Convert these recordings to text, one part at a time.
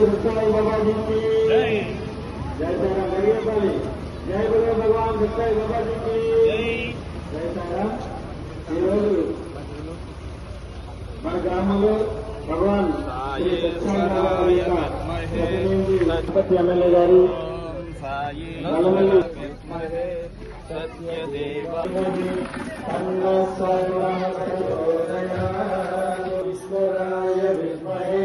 सच्चाई बाबा जी की जय। जय सारा गरीबाली जय बोलो भगवान सच्चाई बाबा जी की जय सारा। మన గ్రామంలో భగవాన్ శ్రీ సత్యసాయి బాబా యొక్క ప్రతినిధి తిరుపతి ఎమ్మెల్యే గారు నల్లమల్లి ఈశ్వరాయ విద్మహే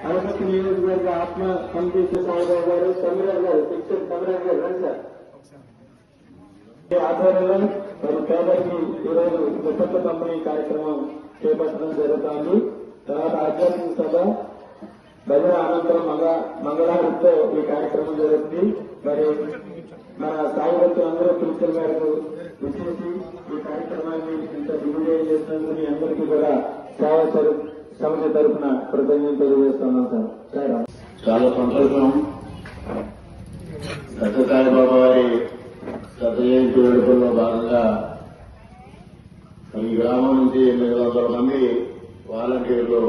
అరపతి నియోజకవర్గ ఆత్మ కమిటీ సాయిబాబు గారు చంద్రరావు గారు పిక్చర్ చంద్రరావు గారు రండి సార్ ఆధ్వర్యంలో మరి పేదరికి ఈరోజు దుప్పట్ల పంపిణీ కార్యక్రమం చేపట్టడం జరుగుతోంది. తర్వాత ఆధ్యాత్మిక సభ భజన అనంతరం మంగళహారతితో ఈ కార్యక్రమం జరుగుతుంది. మరి మన సాయి భక్తులు అందరూ పిలుపుల మేరకు విచ్చేసి ఈ కార్యక్రమాన్ని ఇంత దిగ్విజయం చేసినందుకు మీ అందరికీ కూడా సేవా సమితి తరఫున కృతజ్ఞతలు తెలియజేస్తున్నాం సార్. చాలా సంతోషం. సత్యసాయి బాబా వారి శతజయంతి వేడుకల్లో భాగంగా ఈ గ్రామం నుంచి 800 మంది వాలంటీర్లు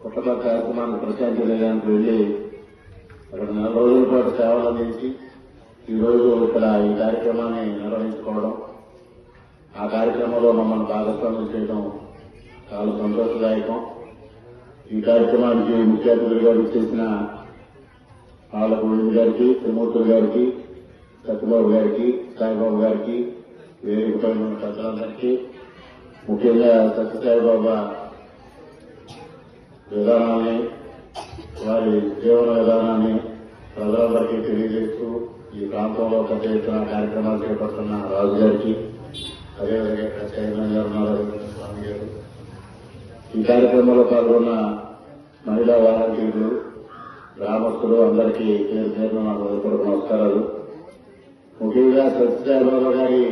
పుట్టప కార్యక్రమానికి ప్రశాంతి నిలయానికి వెళ్లి అక్కడ 4 రోజుల పాటు సేవలు అందించి ఈరోజు ఇక్కడ ఈ కార్యక్రమాన్ని నిర్వహించుకోవడం, ఆ కార్యక్రమంలో మమ్మల్ని భాగస్వామ్యం చేయడం చాలా సంతోషదాయకం. ఈ కార్యక్రమానికి ముఖ్య అతిథులుగా చేసిన ఆళ్లగోవింద్ గారికి, త్రిమూర్తులు గారికి, సత్యబాబు గారికి, సాయిబాబు గారికి, వేదిక పైన ఉన్న పెద్దలందరికీ, ముఖ్యంగా సత్యసాయిబాబా విధానాన్ని, వారి జీవన విధానాన్ని ప్రజలందరికీ తెలియజేస్తూ ఈ ప్రాంతంలో పెద్ద ఎత్తున కార్యక్రమాలు చేపడుతున్న రాజు గారికి, అదేవిధంగా చైర్మన్ గారు నారాయణ స్వామి గారు, ఈ కార్యక్రమంలో పాల్గొన్న మహిళా వాలంటీర్లు, గ్రామస్తులు అందరికీ పేరు పేరున నా హృదయపూర్వక నమస్కారాలు. ముఖ్యంగా సత్యసాయిబాబా గారి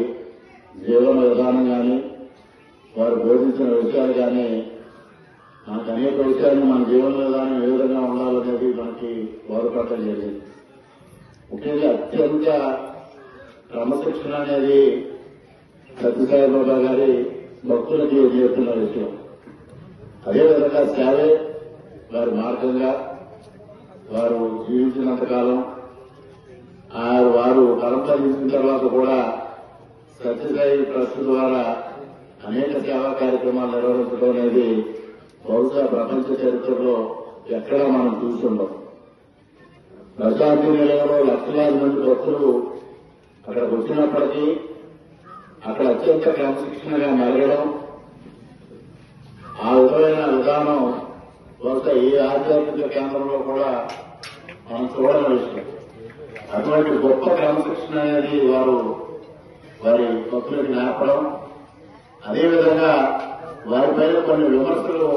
జీవన విధానం కానీ, వారు బోధించిన విషయాలు కానీ, మనకు అనేక విషయాలను మన జీవన విధానం ఏ విధంగా ఉండాలనేది మనకి బోధపడటం జరిగింది. ముఖ్యంగా అత్యంత క్రమశిక్షణ అనేది సత్యసాయిబాబా గారి భక్తులకి చేస్తున్న విషయం. అదేవిధంగా సేవే వారి మార్గంగా వారు జీవించినంతకాలం వారు పరంపరించిన తర్వాత కూడా సత్యసాయి ట్రస్ట్ ద్వారా అనేక సేవా కార్యక్రమాలు నిర్వహించడం అనేది బహుశా ప్రపంచ చరిత్రలో ఎక్కడా మనం చూస్తుండం. ప్రశాంతి నిలయంలో లక్షలాది మంది భక్తులు అక్కడికి వచ్చినప్పటికీ అక్కడ అత్యంత క్రమశిక్షణగా మెలగడం, ఆ విధమైన విధానం బహుశా ఏ ఆధ్యాత్మిక కేంద్రంలో కూడా మనం చూడని విషయం. అటువంటి గొప్ప క్రమశిక్షణ అనేది వారి భక్తులకు నేర్పడం, అదేవిధంగా వారిపైన కొన్ని విమర్శలు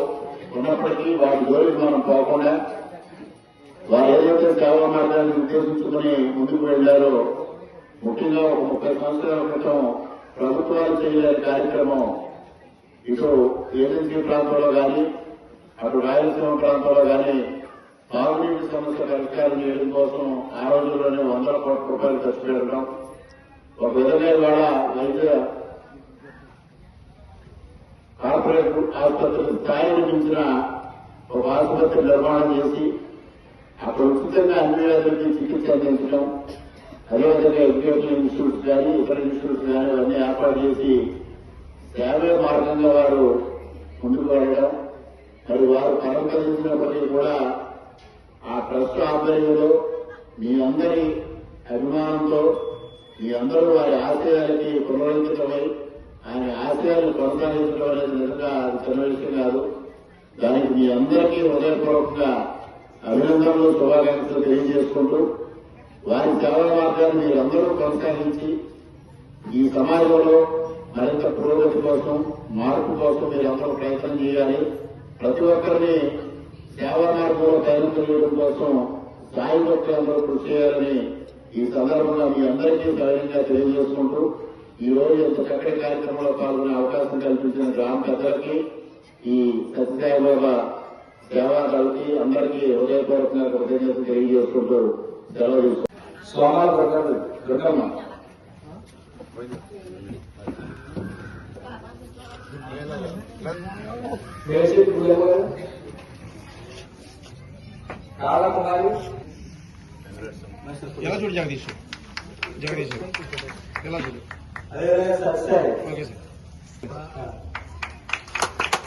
ఉన్నప్పటికీ వాటి జోలికి మనం పోకుండా వారు ఏదైతే సేవా మార్గాన్ని ఉద్దేశించుకుని ముందుకు వెళ్లారో, ముఖ్యంగా ఒక 30 సంవత్సరాల క్రితం ప్రభుత్వాలు చేయలేని కార్యక్రమం ఇటు ఏజెన్సీ ప్రాంతంలో కానీ, అటు రాయలసీమ ప్రాంతంలో కానీ తాగునీటి సమస్య పరిష్కారం చేయడం కోసం ఆ రోజుల్లోనే 100 కోట్ల రూపాయలు ఖర్చు పెట్టడం, ఒక విధంగా ఇవాళ వైద్య కార్పొరేట్ ఆసుపత్రి స్థాయిని మించిన ఒక ఆసుపత్రి నిర్మాణం చేసి అక్కడ ఉచితంగా అన్ని వ్యాధులకి చికిత్స అందించడం, అదేవిధంగా ఎడ్యుకేషన్ ఇన్స్టిట్యూట్స్ కానీ ఇతర ఇన్స్టిట్యూట్స్ కానీ అవన్నీ ఏర్పాటు చేసి సేవే మార్గంగా వారు ముందుకు వెళ్ళడం, మరి వారు పరంపరించినప్పటికీ కూడా ఆ ట్రస్ట్ ఆధ్వర్యంలో మీ అందరి అభిమానంతో మీ అందరూ వారి ఆశయాలకి పునరుద్ధరించడమై ఆయన ఆశయాలను కొనసాగించడం అనేది నిజంగా అది చిన్న విషయం కాదు. దానికి మీ అందరికీ హృదయపూర్వకంగా అభినందనలు, శుభాకాంక్షలు తెలియజేసుకుంటూ వారి సేవా మార్గాన్ని మీరందరూ కొనసాగించి ఈ సమాజంలో మరింత పురోగతి కోసం, మార్పు కోసం మీరందరూ ప్రయత్నం చేయాలి. ప్రతి ఒక్కరిని సేవా మార్గంలో ప్రయత్నం చేయడం కోసం సాయి భక్తులందరూ కృషి చేయాలని ఈ సందర్భంగా మీ అందరికీ సవినయంగా తెలియజేసుకుంటూ ఈ రోజు ఇంత చక్కటి కార్యక్రమంలో పాల్గొనే అవకాశం కల్పించిన గ్రామ పెద్దలకి, ఈ సత్యసాయిబాబా సేవా దళకి అందరికీ హృదయపూర్వకంగా కృతజ్ఞతలు తెలియజేసుకుంటూ సెలవు తీసుకుంటాం. సోమాల దుర్గమ్మ మేషేటి పూజమ్మ గారు, కాళకుమారి, ఎలా చూడు జగదీష్ ఎలా చూడు అదేవిధంగా సత్యసాయి. Okay sir.